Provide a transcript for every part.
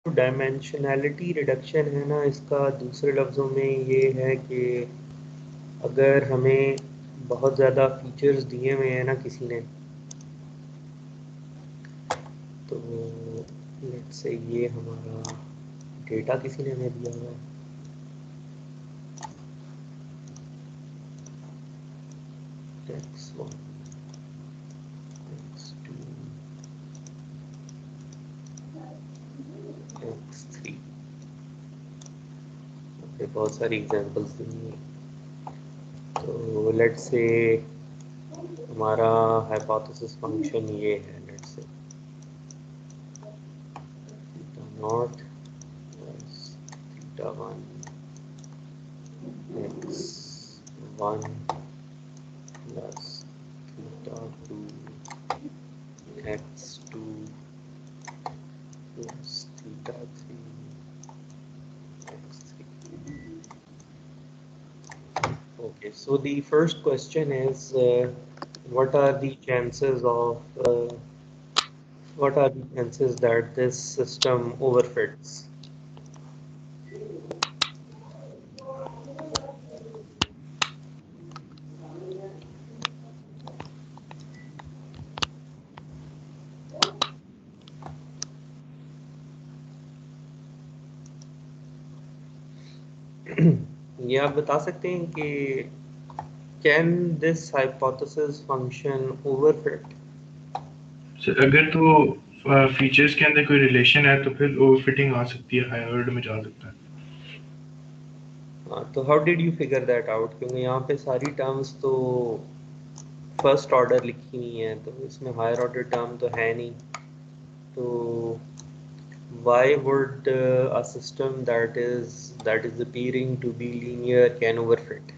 Dimensionality reduction है ना, इसका दूसरे लफ्ज़ों में ये है कि अगर हमें बहुत ज़्यादा फीचर्स दिए हुए हैं ना किसी ने, तो लेट्स से ये हमारा डेटा किसी ने हमें दिया हुआ है, x1 x2 x3, ओके बहुत सारी एग्जांपल्स दी हैं। तो लेट्स से हमारा हाइपोथेसिस फंक्शन ये है, let's say theta naught plus theta one x1 plus theta two x2 plus theta 3 x3. Okay, so the first question is what are the chances that this system overfits? ये आप बता सकते हैं कि can this hypothesis function overfit? अगर तो features के अंदर कोई रिलेशन है तो फिर ओवरफिटिंग आ सकती है, हायर ऑर्डर में जा सकता है। हाँ, तो how did you figure that out? क्योंकि यहाँ पे सारी टर्म्स तो फर्स्ट ऑर्डर लिखी हुई हैं, तो इसमें हायर ऑर्डर टर्म तो है नहीं, तो why would a system that is appearing to be linear can overfit?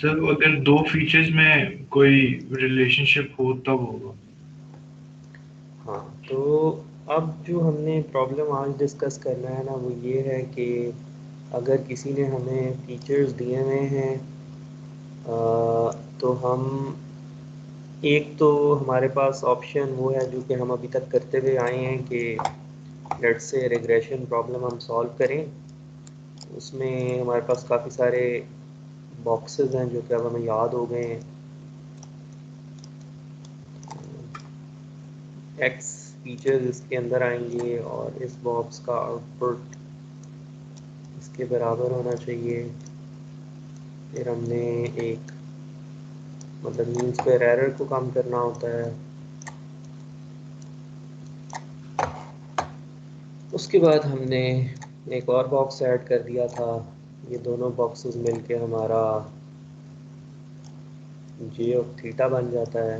Sir अगर दो फीचर्स में कोई रिलेशनशिप हो तब होगा। हाँ, तो अब जो हमने प्रॉब्लम आज डिस्कस करना है ना, वो ये है कि अगर किसी ने हमें फीचर्स दिए हुए हैं, तो हम एक तो हमारे पास ऑप्शन वो है जो कि हम अभी तक करते हुए आए हैं कि लेट्स से रिग्रेशन प्रॉब्लम हम सॉल्व करें। उसमें हमारे पास काफ़ी सारे बॉक्सेस हैं जो कि अब हमें याद हो गए हैं। एक्स फीचर्स इसके अंदर आएंगे और इस बॉक्स का आउटपुट इसके बराबर होना चाहिए। फिर हमने एक मतलब मीन स्क्वायर एरर को कम करना होता है। उसके बाद हमने एक और बॉक्स ऐड कर दिया था, ये दोनों बॉक्सेस मिलके हमारा जे ऑफ थीटा बन जाता है।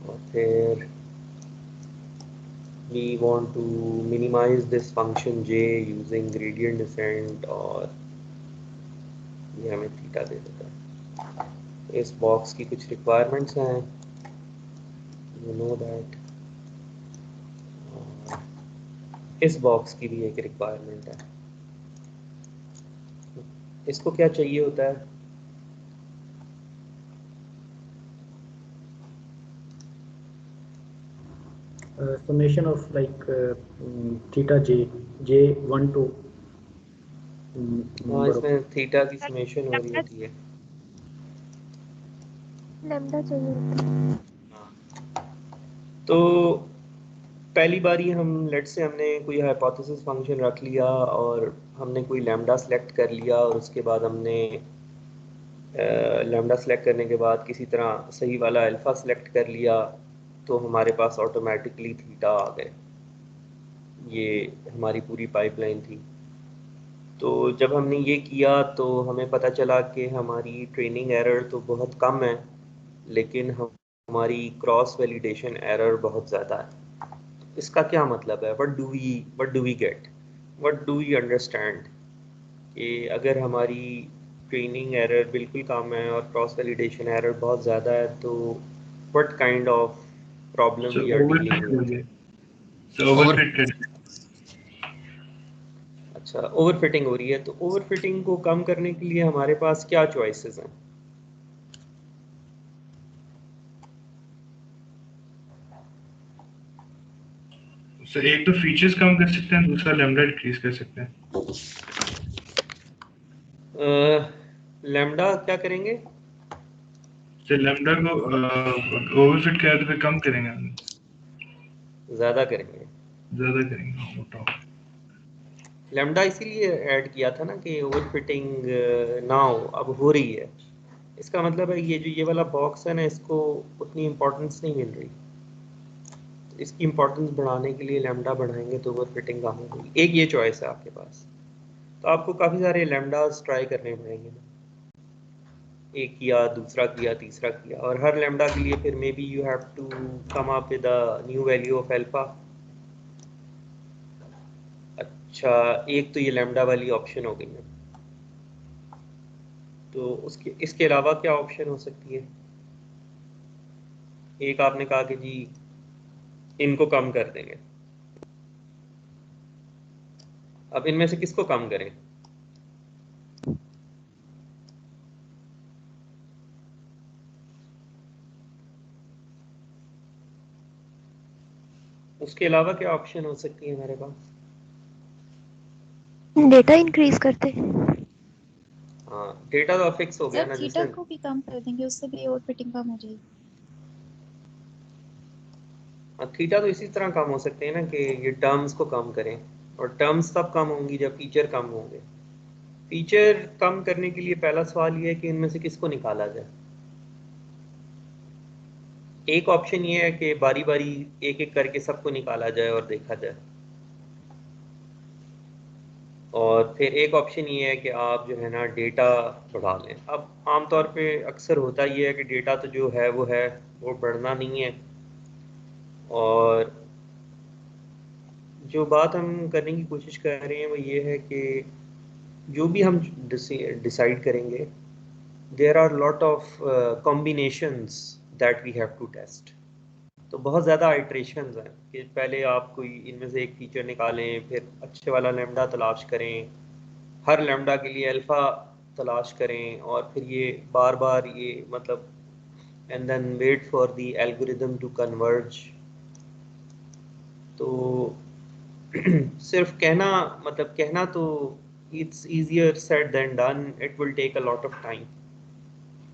और फिर we want to minimize this function j using gradient descent, और ये हमें थीटा दे देता है। इस बॉक्स की कुछ रिक्वायरमेंट्स हैं, यू नो दैट। इस बॉक्स की भी एक रिक्वायरमेंट है। इसको क्या चाहिए होता है? summation of like theta j1 to हाँ, number of इसमें थीटा की समेशन हो रही होती है। लैम्डा चाहिए होता है। तो पहली बारी हम लेट्स से हमने कोई हाइपोथेसिस फंक्शन रख लिया और हमने कोई लैम्डा सेलेक्ट कर लिया, और उसके बाद हमने लैम्डा सेलेक्ट करने के बाद किसी तरह सही वाला अल्फ़ा सेलेक्ट कर लिया, तो हमारे पास ऑटोमेटिकली थीटा आ गए। ये हमारी पूरी पाइपलाइन थी। तो जब हमने ये किया तो हमें पता चला कि हमारी ट्रेनिंग एरर तो बहुत कम है, लेकिन हमारी क्रॉस वैलिडेशन एरर बहुत ज़्यादा है। इसका क्या मतलब है? What do we get, what do we understand कि अगर हमारी ट्रेनिंग एरर बिल्कुल कम है और क्रॉस वैलिडेशन एरर बहुत ज़्यादा है, तो what kind of problem so we are dealing overfit हो विद? गया, सो ओवरफिटेड। अच्छा, ओवरफिटिंग हो रही है, तो ओवरफिटिंग को कम करने के लिए हमारे पास क्या चॉइसेस हैं? सर एक तो फीचर्स कम कर सकते हैं, दूसरा लैम्डा डिक्रीज कर सकते हैं। लैम्डा क्या करेंगे? सर लैम्डा को ओवरफिट किया तो फिर कम करेंगे हम, ज़्यादा करेंगे। ज्यादा करेंगे मोटा। लैम्डा इसीलिए ऐड किया था ना कि ओवरफिटिंग ना हो, अब हो रही है। इसका मतलब है ये वाला बॉक्स है ना, इसको उतनी इम्पोर्टेंस नहीं मिल रही। इसकी इम्पोर्टेंस बढ़ाने के लिए लैम्डा बढ़ाएंगे तो ओवरफिटिंग कम होगी। एक ये चॉइस है आपके पास, तो आपको काफ़ी सारे लैम्डास ट्राई करने पड़ेंगे ना। एक किया, दूसरा किया, तीसरा किया, और हर लैम्डा के लिए फिर may be you have to come up with the new value of alpha. अच्छा, एक तो ये लैम्डा वाली ऑप्शन हो गई ना, तो उसके इसके अलावा क्या ऑप्शन हो सकती है? एक आपने कहा कि जी इनको कम कर देंगे। अब इनमें से किसको कम करें? उसके अलावा क्या ऑप्शन हो सकती है हमारे पास? डेटा इंक्रीज करते। हाँ, डेटा तो फिक्स हो गया सर ना, थीटा जैसे को भी कम कर देंगे, उससे भी और फिटिंग कम हो जाएगी। थीटा तो इसी तरह कम हो सकते हैं ना कि ये टर्म्स को कम करें, और टर्म्स तब कम होंगी जब फीचर कम होंगे। फीचर कम करने के लिए पहला सवाल ये है कि इनमें से किसको निकाला जाए। एक ऑप्शन ये है कि बारी बारी एक एक करके सबको निकाला जाए और देखा जाए, और फिर एक ऑप्शन ये है कि आप जो है ना डेटा बढ़ा लें। अब आमतौर पे अक्सर होता ये है कि डेटा तो जो है वो बढ़ना नहीं है, और जो बात हम करने की कोशिश कर रहे हैं वो ये है कि जो भी हम डिसाइड करेंगे, there are lot of combinations that we have to test. तो बहुत ज़्यादा आइट्रेशंस हैं कि पहले आप कोई इनमें से एक फीचर निकालें, फिर अच्छे वाला लैम्डा तलाश करें, हर लैम्डा के लिए अल्फ़ा तलाश करें, और फिर ये बार बार ये मतलब and then wait for the algorithm to converge. तो सिर्फ कहना, मतलब कहना तो it's easier said than done, it will take a lot of time.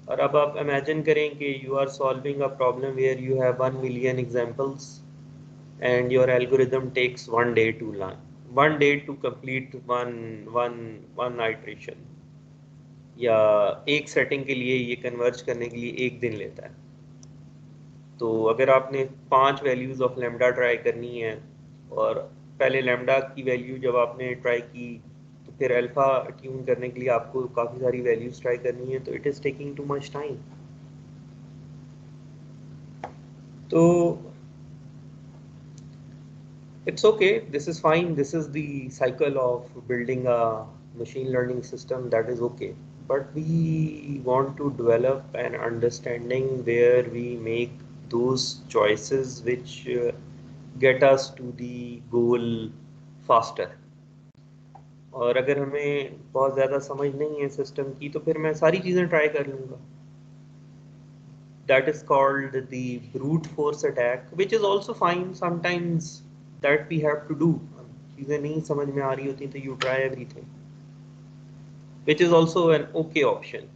और अब आप इमेजिन करें कि you are solving a problem where you have 1 million examples and your algorithm takes 1 day to learn, 1 day to complete one iteration, या एक setting के लिए ये कन्वर्ज करने के लिए 1 दिन लेता है। तो अगर आपने 5 वैल्यूज़ ऑफ लैम्डा ट्राई करनी है, और पहले लैम्डा की वैल्यू जब आपने ट्राई की, तो फिर अल्फ़ा ट्यून करने के लिए आपको काफ़ी सारी वैल्यूज़ ट्राई करनी है, तो it is taking too much time. तो it's okay, this is fine, this is the cycle of building a machine learning system, that is okay. But we want to develop an understanding where we make those choices which get us to the goal faster. और अगर हमें बहुत ज़्यादा समझ नहीं है system की, तो फिर मैं सारी चीज़ें ट्राई कर लूँगा। That is called the brute force attack, which is also fine sometimes, that we have to do. चीज़ें नहीं समझ में आ रही होती तो you try everything, which is also an okay option,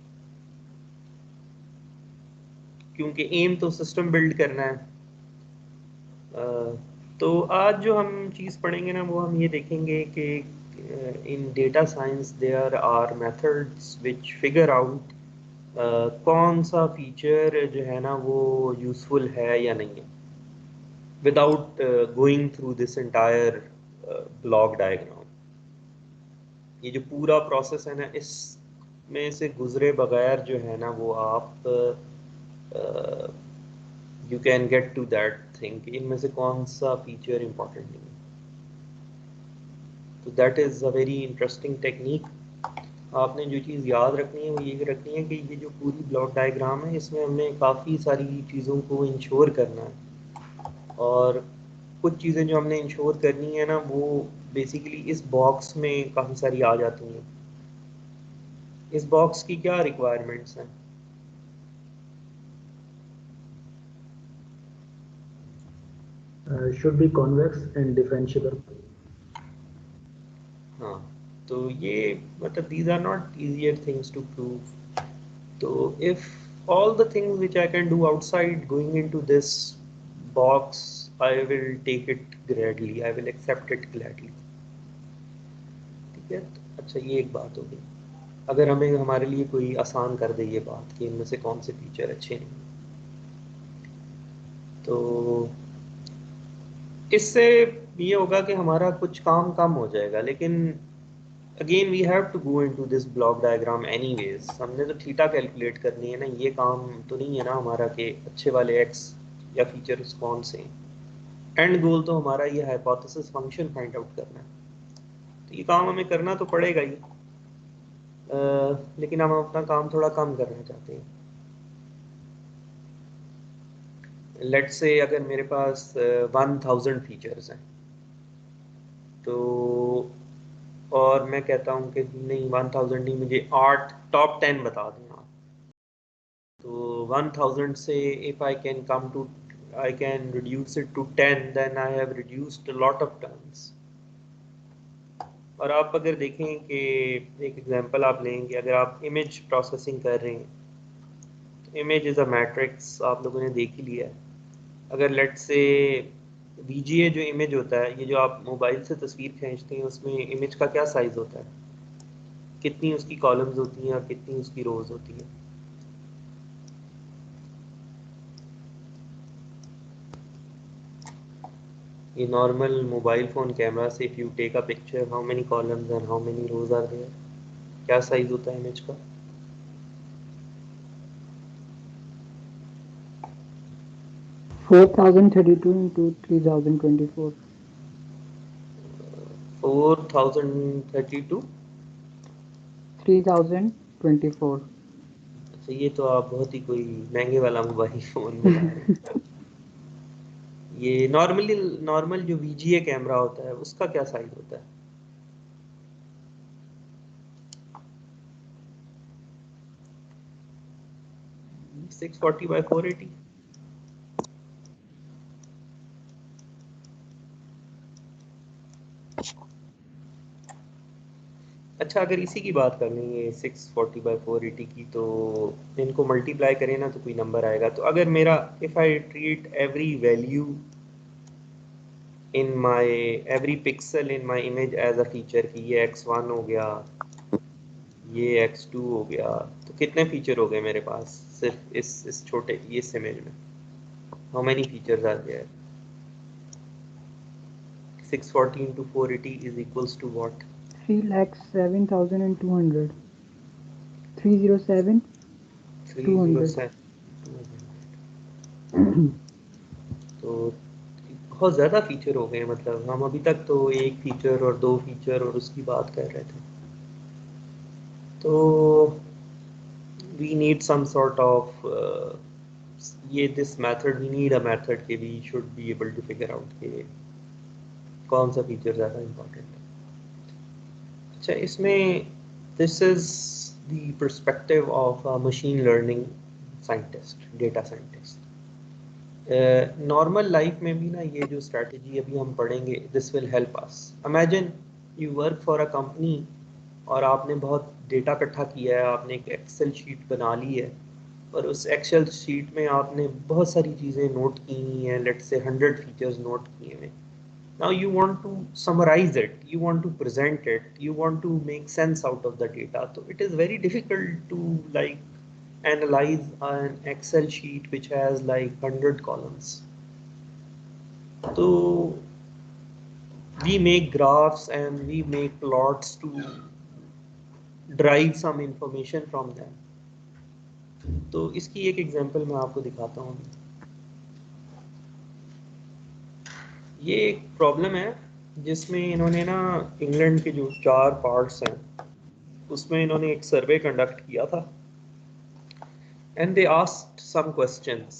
क्योंकि एम तो सिस्टम बिल्ड करना है। तो आज जो हम चीज़ पढ़ेंगे ना, वो हम ये देखेंगे कि in data science there are methods which figure out कौन सा फीचर जो है ना वो यूज़फुल है या नहीं है, without going through this entire block diagram. ये जो पूरा प्रोसेस है ना, इसमें से गुजरे बगैर जो है ना वो आप you can get to that thing कि इनमें से कौन सा फीचर इंपॉर्टेंट नहीं है। तो that is a very interesting technique. आपने जो चीज़ याद रखनी है वो ये रखनी है कि ये जो पूरी ब्लॉक डायग्राम है, इसमें हमने काफ़ी सारी चीज़ों को इंश्योर करना है, और कुछ चीज़ें जो हमने इंश्योर करनी है ना, वो बेसिकली इस बॉक्स में काफ़ी सारी आ जाती हैं। इस बॉक्स की क्या रिक्वायरमेंट्स हैं? should be convex and differentiable. हाँ, तो ये मतलब these are not easier things to prove. So if all the things which I can do outside going into this box, I will take it gladly, I will accept it gladly. ठीक है, अच्छा ये एक बात हो गई। अगर हमें हमारे लिए कोई आसान कर दे ये बात कि इनमें से कौन से फीचर अच्छे नहीं, तो इससे ये होगा कि हमारा कुछ काम कम हो जाएगा। लेकिन again we have to go into this block diagram anyways. हमने तो थीटा कैलकुलेट करनी है ना, ये काम तो नहीं है ना हमारा कि अच्छे वाले एक्स या फीचर्स कौन से हैं। एंड गोल तो हमारा ये हाइपोथेसिस फंक्शन फाइंड आउट करना है, तो ये काम हमें करना तो पड़ेगा ही। लेकिन हम अपना काम थोड़ा कम करना चाहते हैं। लेट्स से अगर मेरे पास 1000 फीचर्स हैं, तो और मैं कहता हूँ कि नहीं 1000 नहीं, मुझे 8 टॉप 10 बता दें आप। तो 1000 से if I can come to, I can reduce it to 10, then I have reduced a lot of terms. और आप अगर देखें कि एक एग्जांपल आप लेंगे, अगर आप इमेज प्रोसेसिंग कर रहे हैं, तो इमेज इज़ अ मैट्रिक्स, आप लोगों ने देख ही लिया है। अगर लेट्स से VGA जो इमेज होता है, ये जो आप मोबाइल से तस्वीर खींचते हैं, उसमें इमेज का क्या साइज़ होता है, कितनी उसकी कॉलम्स होती हैं और कितनी उसकी रोज होती है। ये नॉर्मल मोबाइल फ़ोन कैमरा से if you take a picture, how many columns and how many rows are there, क्या साइज़ होता है इमेज का? 4032 into 3024. 4032। 3024. अच्छा, ये तो आप बहुत ही कोई महंगे वाला मोबाइल फ़ोन में ला रहे हैं। ये नॉर्मल जो VGA कैमरा होता है उसका क्या साइज़ होता है? Six 640 by 480। अच्छा, अगर इसी की बात कर लेंगे 640 by 480 की, तो इनको मल्टीप्लाई करें ना तो कोई नंबर आएगा। तो अगर मेरा if I treat every value in my every pixel in my image as a feature, की ये x1 हो गया, ये x2 हो गया, तो कितने फीचर हो गए मेरे पास सिर्फ इस छोटे इस इमेज में? How many features are there? 640 into 480 is equals to what? 3,07,200. 307 200. 307 तो बहुत ज़्यादा फीचर हो गए। मतलब हम अभी तक तो एक फीचर और दो फीचर और उसकी बात कर रहे थे। तो we need some sort of ये this method, we need a method के we should be able to figure out के कौन सा फीचर ज़्यादा इम्पोर्टेंट है। अच्छा, इसमें this is the perspective of a machine learning scientist, data scientist. Normal life में भी ना ये जो स्ट्रैटेजी अभी हम पढ़ेंगे, this will help us. Imagine you work for a company और आपने बहुत डेटा इकट्ठा किया है, आपने एक एक्सेल शीट बना ली है, और उस एक्सेल शीट में आपने बहुत सारी चीज़ें नोट की हुई हैं, लेट्स से 100 फीचर्स नोट किए हुए। Now you want to summarize it, you want to present it, you want to make sense out of the data. So it is very difficult to like analyze an Excel sheet which has like 100 columns. So we make graphs and we make plots to derive some information from them. तो इसकी एक example मैं आपको दिखाता हूँ। ये एक problem है जिसमें इन्होंने ना इंग्लैंड के जो 4 पार्ट्स हैं उसमें इन्होंने एक सर्वे कंडक्ट किया था, and they asked some questions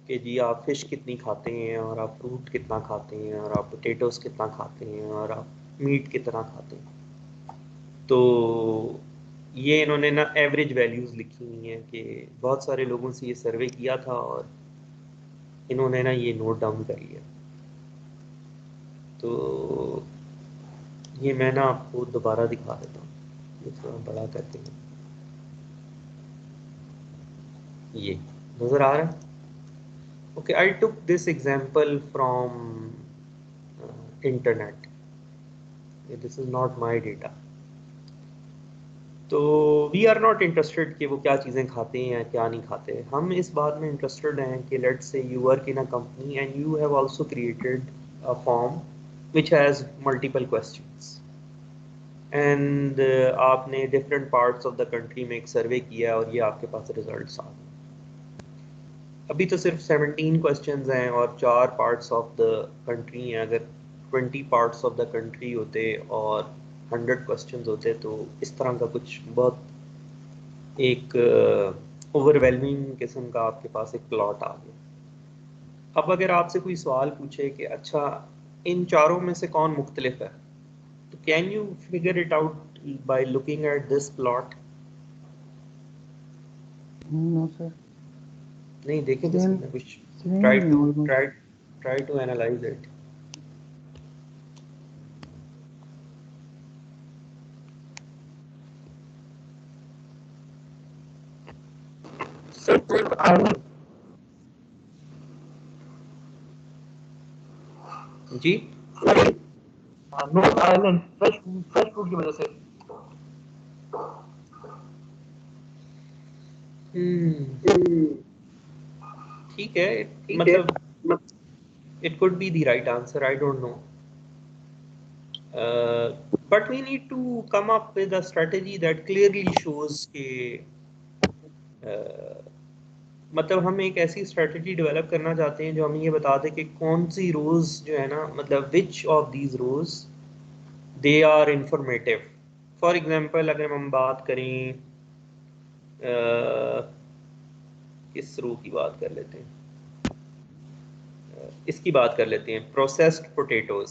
कि जी आप फिश कितनी खाते हैं, और आप फ्रूट कितना खाते हैं, और आप पोटैटोस कितना खाते हैं, और आप मीट कितना खाते हैं। तो ये इन्होंने ना एवरेज वैल्यूज़ लिखी हुई हैं कि बहुत सारे लोगों से ये सर्वे किया था और इन्होंने ना ये नोट डाउन कर लिया। तो ये मैं ना आपको दोबारा दिखा देता हूँ, ये थोड़ा बड़ा करके। ये नज़र आ रहा है? Okay, I took this example from internet, this is not my data. तो वी आर नॉट इंटरेस्टेड कि वो क्या चीज़ें खाते हैं या क्या नहीं खाते। हम इस बात में इंटरेस्टेड हैं कि let's say you work in a company and you have also created a form which has multiple questions and आपने different parts of the country में एक सर्वे किया और ये आपके पास रिजल्ट्स आ गए। अभी तो सिर्फ 17 क्वेश्चंस हैं और 4 पार्ट्स ऑफ द कंट्री हैं। अगर 20 पार्ट्स ऑफ द कंट्री होते और 100 क्वेश्चंस होते तो इस तरह का कुछ बहुत एक ओवरवेलमिंग किस्म का आपके पास एक प्लॉट आ गया। अब अगर आपसे कोई सवाल पूछे कि अच्छा इन चारों में से कौन मुख्तलिफ है, तो can you figure it out by looking at this plot? No, sir. नहीं, देखें तो Same, सही ना कुछ। Try same to almost. Try to analyze it. जी, नॉर्थ आयरलैंड फ्रेश फूड की वजह से। ठीक है, मतलब it could be the right answer, I don't know, but we need to come up with a strategy that clearly shows कि मतलब हम एक ऐसी स्ट्रेटजी डेवलप करना चाहते हैं जो हमें ये बता दे कि कौन सी रोज जो है ना, मतलब which of these rows they are informative. For example अगर हम बात करें किस रो की बात कर लेते हैं, इसकी बात कर लेते हैं, प्रोसेस्ड पोटैटोज।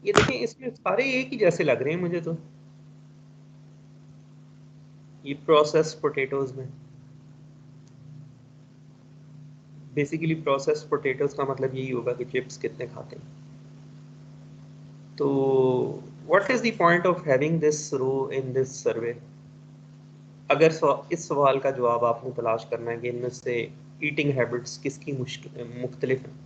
ये देखें, इसमें सारे एक ही जैसे लग रहे हैं मुझे तो, ये प्रोसेस्ड पोटैटोज में बेसिकली प्रोसेस्ड पोटैटोज का मतलब यही होगा कि चिप्स कितने खाते हैं। तो what is the point of having this row in this survey? अगर इस सवाल का जवाब आपने तलाश करना है कि इनमें से ईटिंग हैबिट्स किसकी मुख्तलिफ हैं,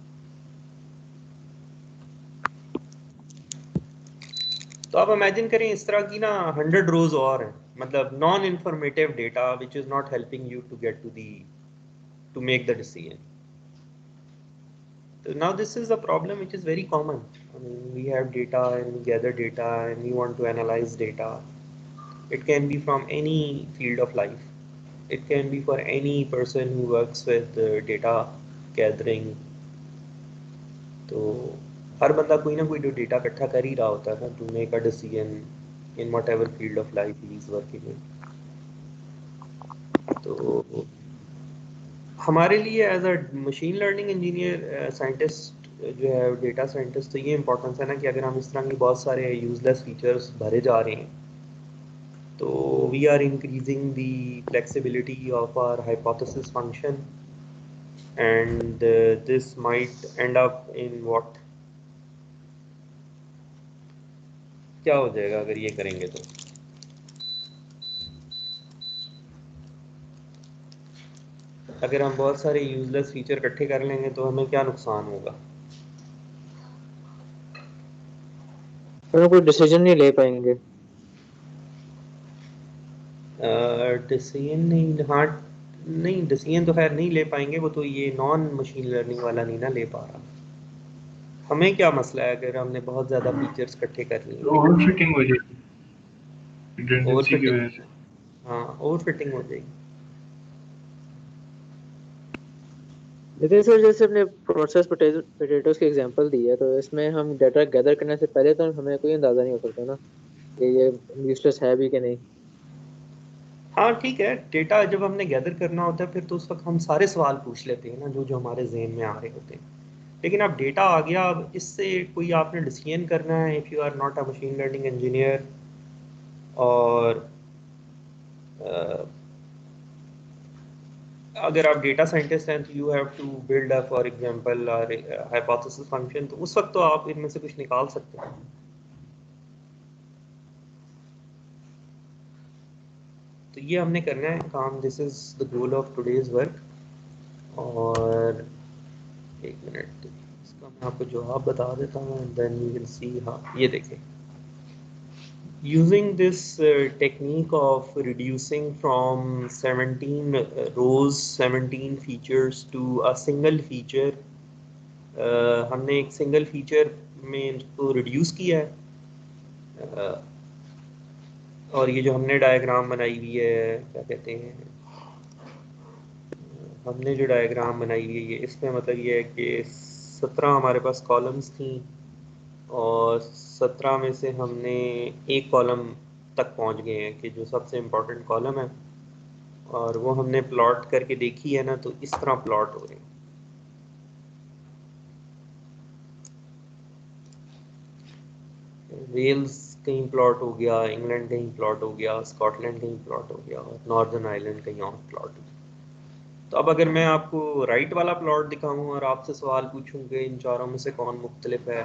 तो आप इमेजिन करें इस तरह की ना 100 रोज और हैं, मतलब non informative data which is not helping you to get to make the decision. So now this is a problem which is very common. I mean, we have data and we gather data and we want to analyze data. It can be from any field of life. It can be for any person who works with data gathering. तो हर बंदा कोई ना कोई data इकट्ठा कर ही रहा होता है ना, to make a decision in whatever field of life he is working in. तो हमारे लिए as a machine learning engineer scientist जो है डेटा साइंटिस्ट, तो ये इंपॉर्टेंस है ना कि अगर हम इस तरह की बहुत सारे यूजलेस फीचर्स भरे जा रहे हैं तो we are increasing the flexibility of our hypothesis function and this might end up in what, क्या हो जाएगा अगर ये करेंगे तो? अगर हम बहुत सारे यूजलेस फीचर इकट्ठे कर लेंगे तो हमें क्या नुकसान होगा? हम कोई डिसीजन नहीं ले पाएंगे। डिसीजन नहीं, हाँ नहीं, डिसीजन तो खैर नहीं ले पाएंगे, वो तो ये नॉन मशीन लर्निंग वाला नहीं ना ले पा रहा। हमें क्या मसला है अगर हमने बहुत ज़्यादा फीचर्स इकट्ठे कर लिए? ओवर फिटिंग हो जाएगी ओवर रिडंडेंसी की फिटिंग, वजह से। हाँ ओवर फिटिंग हो जाएगी। लेकिन सर जैसे अपने प्रोसेस पोटैटोज की एग्जांपल दी है, तो इसमें हम डाटा गैदर करने से पहले तो हमें कोई अंदाजा नहीं हो सकता ना कि ये यूजलेस है भी कि नहीं। हाँ ठीक है, डेटा जब हमने गैदर करना होता है फिर तो उस वक्त हम सारे सवाल पूछ लेते हैं ना जो जो हमारे जहन में आ रहे होते हैं। लेकिन अब डेटा आ गया, अब इससे कोई आपने डिसीजन करना है, if you are not a machine learning engineer और अगर आप डेटा साइंटिस्ट हैं तो you have to build a for example hypothesis function, तो उस वक्त तो आप इनमें से कुछ निकाल सकते हैं। तो ये हमने करना है काम, this is the goal of today's work. और एक मिनट, इसका मैं आपको जवाब बता देता हूँ, देन यू विल सी। हाँ ये देखें, using this technique of reducing from 17 rows 17 features to a single feature, हमने एक सिंगल फीचर में इसको रिड्यूस किया है। और ये जो हमने डायग्राम बनाई हुई है, क्या कहते हैं, हमने जो डायग्राम बनाई हुई है ये, इसमें मतलब ये है कि 17 हमारे पास कॉलम्स थी और 17 में से हमने एक कॉलम तक पहुंच गए हैं कि जो सबसे इम्पोर्टेंट कॉलम है, और वो हमने प्लॉट करके देखी है ना, तो इस तरह प्लॉट हो रहे हैं। वेल्स कहीं प्लॉट हो गया, इंग्लैंड कहीं प्लॉट हो गया, स्कॉटलैंड कहीं प्लॉट हो गया, और नॉर्दर्न आयरलैंड कहीं और प्लॉट हो गया। तो अब अगर मैं आपको राइट वाला प्लॉट दिखाऊं और आपसे सवाल पूछूं कि इन चारों में से कौन मुख्तलिफ है,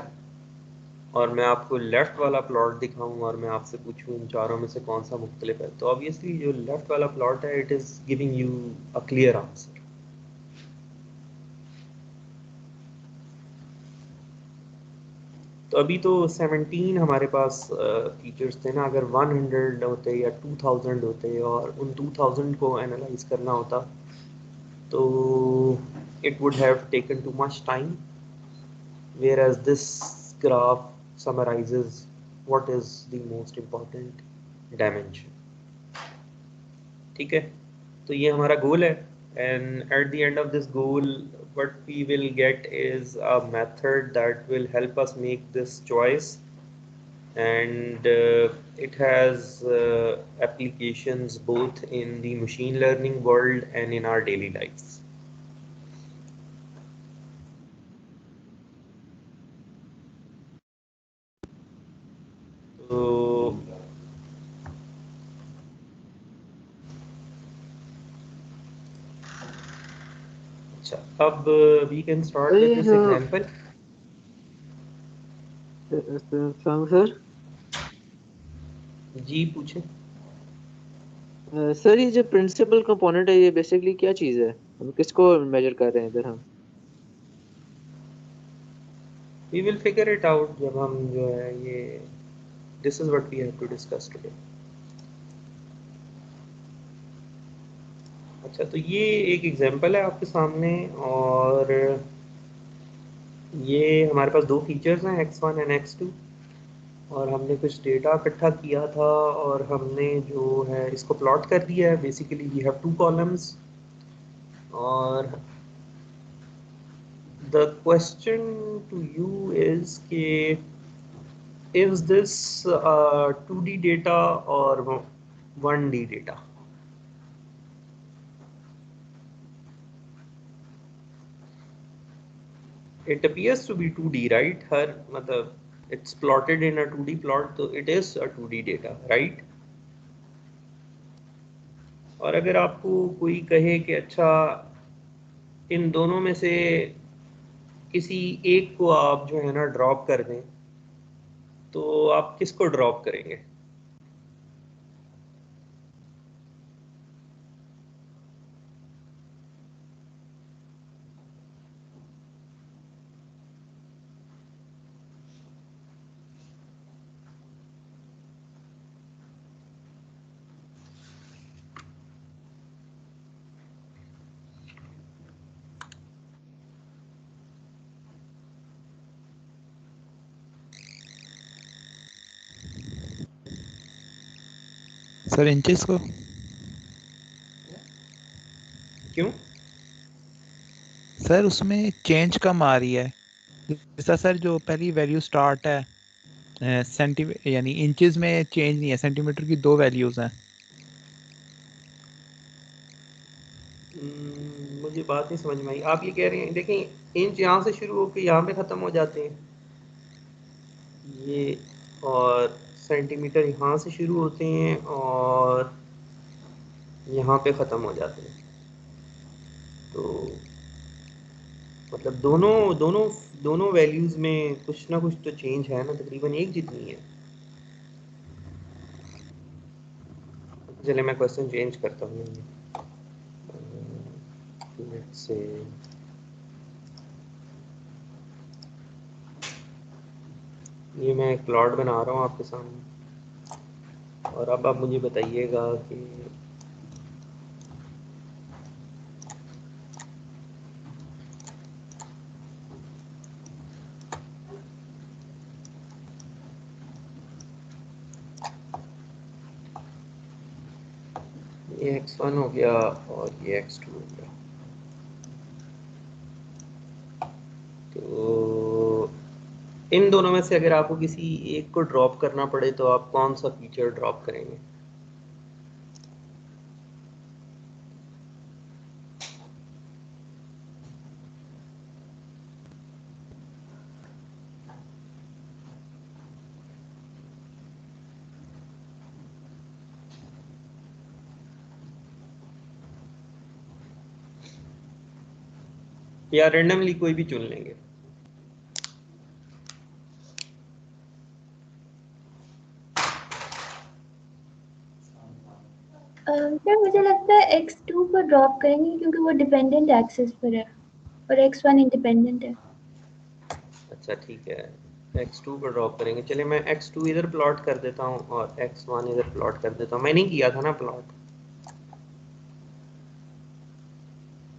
और मैं आपको लेफ़्ट वाला प्लॉट दिखाऊं और मैं आपसे पूछूं इन चारों में से कौन सा मुख्तलिफ है, तो ऑब्वियसली जो लेफ़्ट वाला प्लॉट है, it is giving you a clear answer. तो अभी तो 17 हमारे पास फीचर्स थे ना, अगर 100 होते या 2000 होते और उन 2000 को एनालाइज करना होता, तो it would have taken too much time, whereas this graph summarizes what is the most important dimension। ठीक है, तो ये हमारा गोल है, and at the end of this goal what we will get is a method that will help us make this choice, and it has applications both in the machine learning world and in our daily lives। तो अच्छा, अब we can start with this example। Sir जी पूछे। Sir ये जो principal component है ये basically क्या चीज़ है, हम किसको मेजर कर रहे हैं इधर हम? We will figure it out जब हम जो है ये, this is what we have to discuss today। अच्छा, तो ये एक एग्जांपल है आपके सामने, और ये हमारे पास दो फीचर्स हैं x1 एंड x2, और हमने कुछ डेटा इकट्ठा किया था और हमने जो है इसको प्लॉट कर दिया है। Basically we have two columns, और the question to you is के is this 2D data or 1D data? It appears to be 2D, right? हर मतलब it's plotted in a 2D plot, तो it is a 2D data, right? और अगर आपको कोई कहे कि अच्छा इन दोनों में से किसी एक को आप जो है ना ड्रॉप कर दें, तो आप किसको ड्रॉप करेंगे? सर इंचेस को। क्यों? सर उसमें चेंज कम आ रही है, जैसा सर जो पहली वैल्यू स्टार्ट है सेंटीमीटर, यानी इंचेस में चेंज नहीं है, सेंटीमीटर की दो वैल्यूज हैं। मुझे बात नहीं समझ में आई। आप ये कह रहे हैं, देखें इंच यहाँ से शुरू होकर यहाँ पे ख़त्म हो जाते हैं ये, और सेंटीमीटर यहाँ से शुरू होते हैं और यहाँ पे ख़त्म हो जाते हैं। तो मतलब दोनों दोनों दोनों वैल्यूज में कुछ ना कुछ तो चेंज है ना, तकरीबन एक जितनी है। चलिए मैं क्वेश्चन चेंज करता हूँ। लेट्स से ये मैं एक प्लॉट बना रहा हूँ आपके सामने, और अब आप मुझे बताइएगा कि ये x1 हो गया और ये x2 हो गया। तो इन दोनों में से अगर आपको किसी एक को ड्रॉप करना पड़े तो आप कौन सा फीचर ड्रॉप करेंगे? या रेंडमली कोई भी चुन लेंगे? सर मुझे लगता है x2 को ड्रॉप करेंगे क्योंकि वो डिपेंडेंट एक्सिस पर है और x1 इंडिपेंडेंट है। अच्छा ठीक है, x2 पर ड्रॉप करेंगे। चलिए मैं x2 इधर प्लॉट कर देता हूँ और x1 इधर प्लॉट कर देता हूँ। मैंने किया था ना प्लॉट,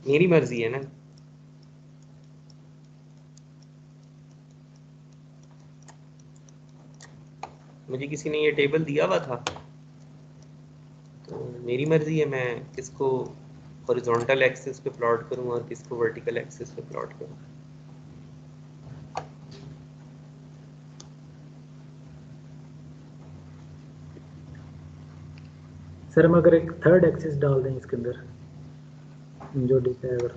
मेरी मर्जी है ना। मुझे किसी ने ये टेबल दिया हुआ था तो मेरी मर्जी है मैं किसको हॉरिजॉन्टल एक्सिस पे प्लॉट करूँ और किसको वर्टिकल एक्सिस पे प्लॉट करूँ। सर हम अगर एक थर्ड एक्सिस डाल दें इसके अंदर जो दिखता है, अगर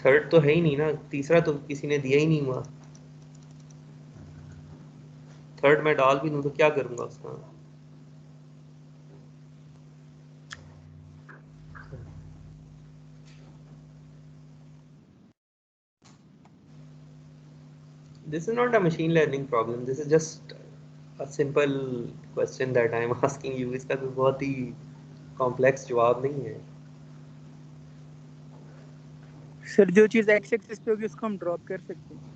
थर्ड तो है ही नहीं ना, तीसरा तो किसी ने दिया ही नहीं हुआ। थर्ड मैं डाल भी दूँ तो क्या करूँगा उसका? This is not a machine learning problem. This is just a simple question that I am asking you. इसका कोई बहुत ही कॉम्प्लेक्स जवाब नहीं है। सर जो चीज एक्स एक्सिस पे होगी उसको हम ड्रॉप कर सकते हैं।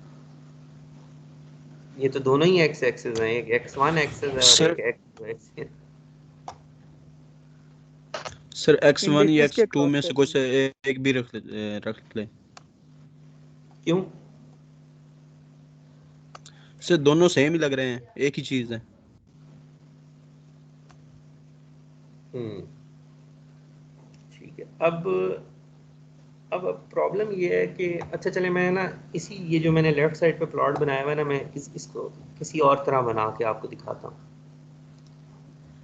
ये तो दोनों ही एक्स एक्सिस हैं, एक x1 एक्सिस है और एक x2 एक्सिस। सर x1 या इंडिसेस के x2 में क्रॉस से कोई करते हैं। से एक भी रख ले। क्यों? सर दोनों सेम ही लग रहे हैं, एक ही चीज है। ठीक है। अब प्रॉब्लम ये है कि अच्छा चले मैं ना इसी ये जो मैंने लेफ्ट साइड पे प्लॉट बनाया हुआ है ना, मैं इसको किसी और तरह बना के आपको दिखाता हूँ।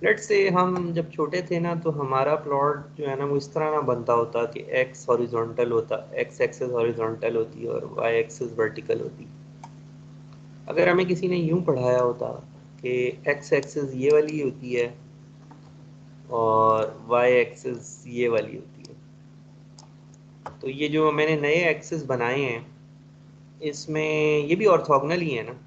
लेट्स से हम जब छोटे थे ना तो हमारा प्लॉट जो है ना वो इस तरह ना बनता होता कि एक्स हॉरिजॉन्टल होता, एक्स एक्सिस हॉरिजॉन्टल होती और वाई एक्सिस वर्टिकल होती। अगर हमें किसी ने यूं पढ़ाया होता कि एक्स एक्सिस ये वाली होती है और वाई एक्सिस ये वाली होती है, तो ये जो मैंने नए एक्सिस बनाए हैं इसमें ये भी ऑर्थोगोनल ही है ना।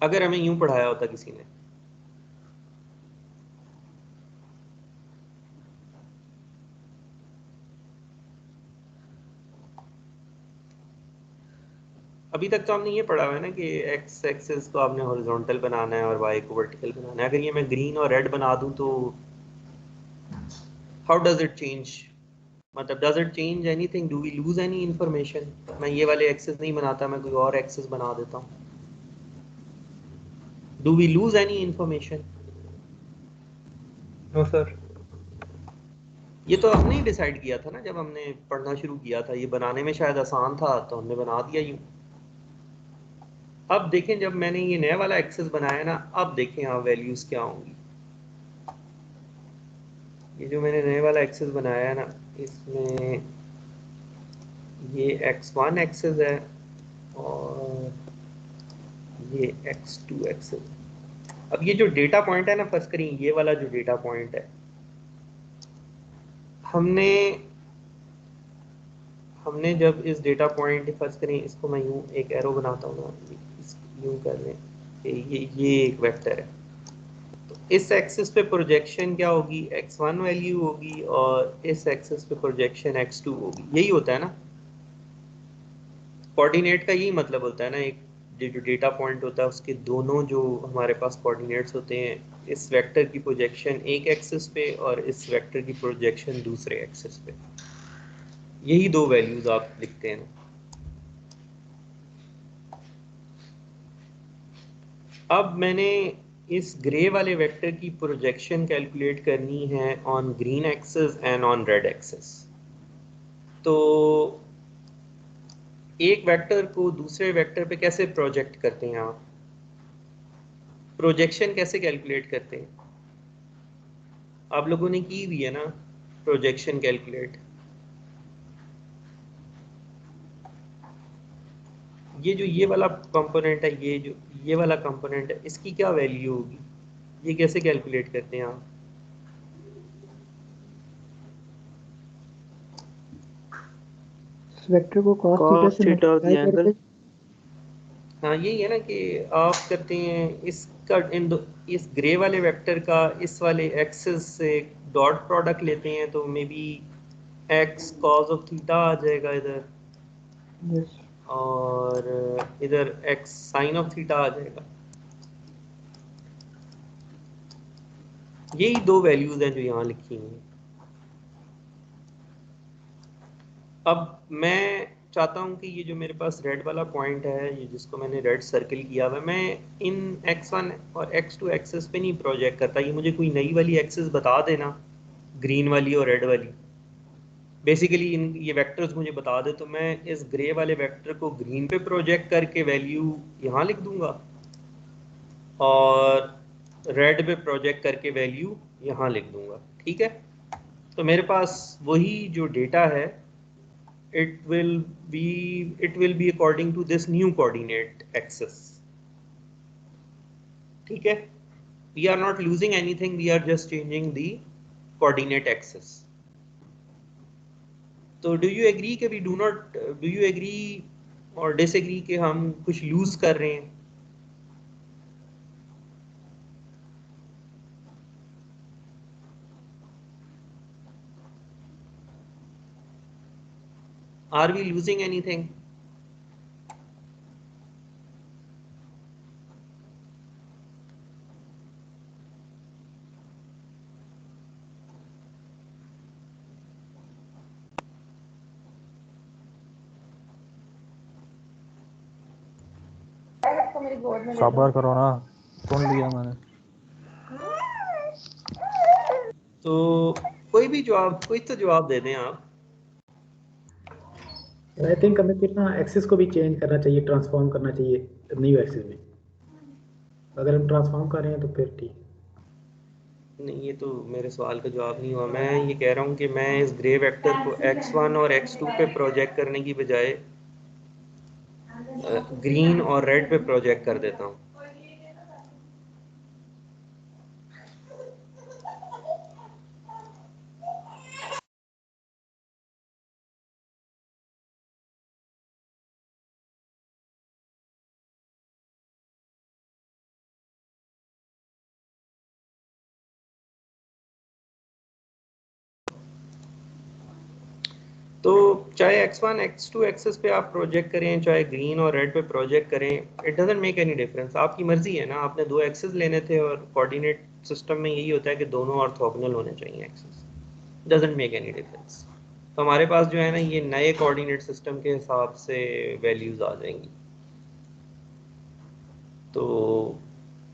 अगर हमें यूं पढ़ाया होता किसी ने, अभी तक तो हमने ये पढ़ा हुआ है ना कि एक्स एक्सिस को आपने हॉरिजॉन्टल बनाना है और वाई को वर्टिकल बनाना है। अगर ये मैं ग्रीन और रेड बना दूं तो हाउ डज इट चेंज, मतलब does it change anything, do we lose any information? मैं ये वाले एक्सिस नहीं बनाता, मैं कोई और एक्सिस बना देता हूँ, do we lose any information? No sir. ये तो हमने ही डिसाइड किया था ना जब हमने पढ़ना शुरू किया था, ये बनाने में शायद आसान था तो हमने बना दिया यूं। अब देखें जब मैंने ये नया वाला एक्सेस बनाया ना, अब देखें आप वैल्यूज क्या होंगी। ये जो मैंने नए वाला एक्सेस बनाया है ना, इसमें ये x1 एक्सेस है और ये x2 एक्सेस है। अब ये जो डेटा पॉइंट है ना, फर्स्ट करें ये वाला जो डेटा पॉइंट है हमने जब इस डेटा पॉइंट फर्ज करें, इसको मैं यूं एक एरो बनाता हूँ ना, यूं कर लें कि ये एक वेक्टर है, तो इस एक्सिस पे प्रोजेक्शन क्या होगी, x1 वैल्यू होगी और इस एक्सिस पे प्रोजेक्शन x2 होगी। यही होता है ना कोऑर्डिनेट का, यही मतलब होता है ना। एक जो डेटा पॉइंट होता है उसके दोनों जो हमारे पास कोऑर्डिनेट्स होते हैं, इस वेक्टर की प्रोजेक्शन एक एक्सिस पे और इस वेक्टर की प्रोजेक्शन दूसरे एक्सिस पे, यही दो वैल्यूज आप लिखते हैं। अब मैंने इस ग्रे वाले वेक्टर की प्रोजेक्शन कैलकुलेट करनी है on green axis and on red axis. तो एक वेक्टर को दूसरे वेक्टर पे कैसे प्रोजेक्ट करते हैं आप, प्रोजेक्शन कैसे कैलकुलेट करते हैं? आप लोगों ने की हुई है ना प्रोजेक्शन कैलकुलेट। ये वाला कंपोनेंट है, ये वाला कंपोनेंट है, इसकी क्या वैल्यू होगी, ये कैसे कैलकुलेट करते हैं आप? वेक्टर को cos cos से theta of the multiply angle. करके। हाँ यही है ना कि आप करते हैं इसका इस ग्रे वाले वेक्टर का इस वाले एक्सिस से डॉट प्रोडक्ट लेते हैं, तो maybe x cos of theta आ जाएगा इधर, यस और इधर एक्स साइन ऑफ थीटा आ जाएगा। यही दो वैल्यूज हैं जो यहाँ लिखी हुई हैं। अब मैं चाहता हूँ कि ये जो मेरे पास रेड वाला पॉइंट है, ये जिसको मैंने रेड सर्किल किया हुआ है, मैं इन x1 और x2 एक्सिस पे नहीं प्रोजेक्ट करता, ये मुझे कोई नई वाली एक्सिस बता देना, ग्रीन वाली और रेड वाली। बेसिकली इन ये वेक्टर्स मुझे बता दे तो मैं इस ग्रे वाले वेक्टर को ग्रीन पे प्रोजेक्ट करके वैल्यू यहाँ लिख दूंगा और रेड पे प्रोजेक्ट करके वैल्यू यहाँ लिख दूंगा। ठीक है, तो मेरे पास वही जो डेटा है it will be according to this new coordinate axis. ठीक है, we are not losing anything, we are just changing the coordinate axis. तो do you agree कि we do you agree और disagree कि हम कुछ lose कर रहे हैं? Are we losing anything? सबर करो ना, सुन लिया मैंने। तो कोई तो जवाब दे दें आप। आई थिंक हमें फिर ना एक्सिस को भी चेंज करना चाहिए, ट्रांसफॉर्म करना चाहिए न्यू एक्सिस में। अगर हम ट्रांसफॉर्म कर रहे हैं तो फिर ठीक। नहीं, ये तो मेरे सवाल का जवाब नहीं हुआ। मैं ये कह रहा हूँ कि मैं इस ग्रे वेक्टर को x1 और x2 पे प्रोजेक्ट करने की बजाय ग्रीन और रेड पे प्रोजेक्ट कर देता हूँ। तो चाहे x1 x2 एक्सेस पे आप प्रोजेक्ट करें, चाहे ग्रीन और रेड पे प्रोजेक्ट करें, it doesn't make any difference. आपकी मर्जी है ना, आपने दो एक्सेस लेने थे और कोऑर्डिनेट सिस्टम में यही होता है कि दोनों ऑर्थोगोनल होने चाहिए axes, doesn't make any difference. तो हमारे पास जो है ना, ये नए कोऑर्डिनेट सिस्टम के हिसाब से वैल्यूज आ जाएंगी। तो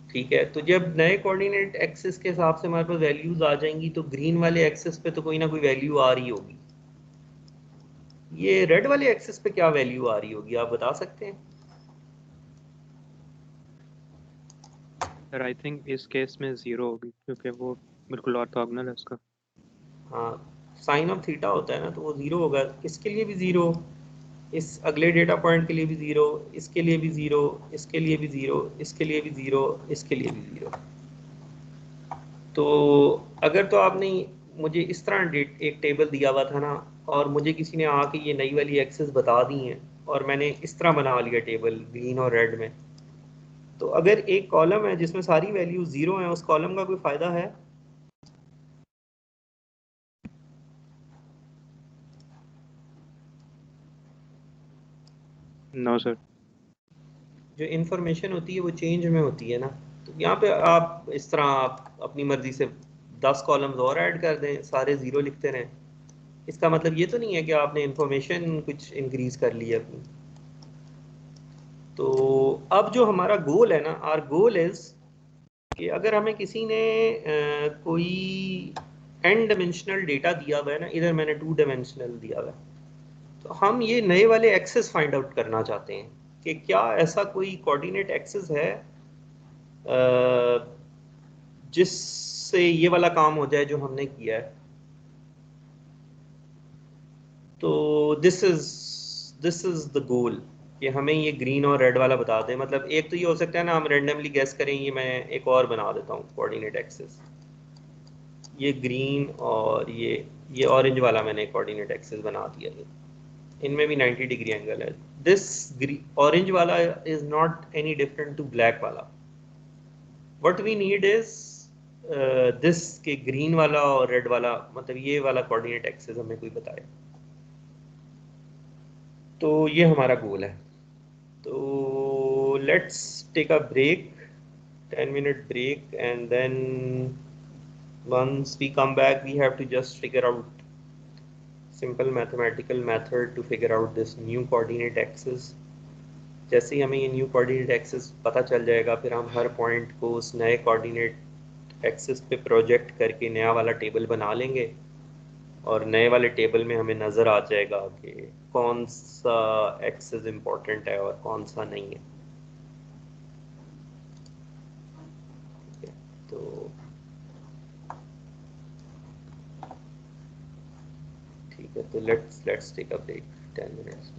ठीक है, तो जब नए कोऑर्डिनेट एक्सिस के हिसाब से हमारे पास वैल्यूज आ जाएंगी, तो ग्रीन वाले एक्सिस पे तो कोई ना कोई वैल्यू आ रही होगी। ये रेड वाले एक्सिस पे क्या वैल्यू आ रही होगी, आप बता सकते हैं? सर आई थिंक इस केस में 0 होगी क्योंकि वो बिल्कुल ऑर्थोगोनल है उसका। हाँ, साइन ऑफ थीटा होता है ना, तो वो 0 होगा। इसके लिए भी 0, इस अगले डेटा पॉइंट के लिए भी 0, इसके लिए भी 0, इसके लिए भी 0, इसके लिए भी 0, इसके लिए भी 0। तो अगर तो आपने मुझे इस तरह एक टेबल दिया हुआ था ना, और मुझे किसी ने आके ये नई वाली एक्सेस बता दी हैं और मैंने इस तरह बना लिया टेबल ग्रीन और रेड में, तो अगर एक कॉलम है जिसमें सारी वैल्यू 0 है, उस कॉलम का कोई फ़ायदा है? No sir. जो इंफॉर्मेशन होती है वो चेंज में होती है ना, तो यहाँ पे आप इस तरह आप अपनी मर्जी से 10 कॉलम्स और ऐड कर दें, सारे 0 लिखते रहें, इसका मतलब ये तो नहीं है कि आपने इंफॉर्मेशन कुछ इंक्रीज कर ली है अपनी। तो अब जो हमारा गोल है ना, आर गोल इज कि अगर हमें किसी ने कोई n डायमेंशनल डेटा दिया हुआ है ना, इधर मैंने 2 डायमेंशनल दिया हुआ है, तो हम ये नए वाले एक्सेस फाइंड आउट करना चाहते हैं कि क्या ऐसा कोई कोऑर्डिनेट एक्सेस है जिससे ये वाला काम हो जाए जो हमने किया है। तो दिस इज द गोल कि हमें ये ग्रीन और रेड वाला बता दें। मतलब एक तो ये हो सकता है ना, हम रेंडमली गेस करें, ये मैं एक और बना देता हूँ कोऑर्डिनेट एक्सेस, ये ग्रीन और ये ऑरेंज वाला मैंने कोऑर्डिनेट एक्सेस बना दिया है, इनमें भी 90 डिग्री एंगल है। दिस ऑरेंज वाला is not any different to black वाला। What we need is this के ग्रीन वाला और रेड वाला, मतलब ये वाला कोऑर्डिनेट एक्सेस हमें कोई बताए। तो ये हमारा गोल है। तो let's take a break, 10-minute break, and then once we come back we have to just figure out simple mathematical method to figure out this new coordinate axis। जैसे ही हमें ये न्यू कोऑर्डिनेट एक्सिस पता चल जाएगा, फिर हम हर point को उस नए कोऑर्डिनेट एक्सिस पे प्रोजेक्ट करके नया वाला टेबल बना लेंगे, और नए वाले टेबल में हमें नज़र आ जाएगा कि कौन सा एक्सिस इम्पोर्टेंट है और कौन सा नहीं है। तो ठीक है, तो let's take a break 10 minutes।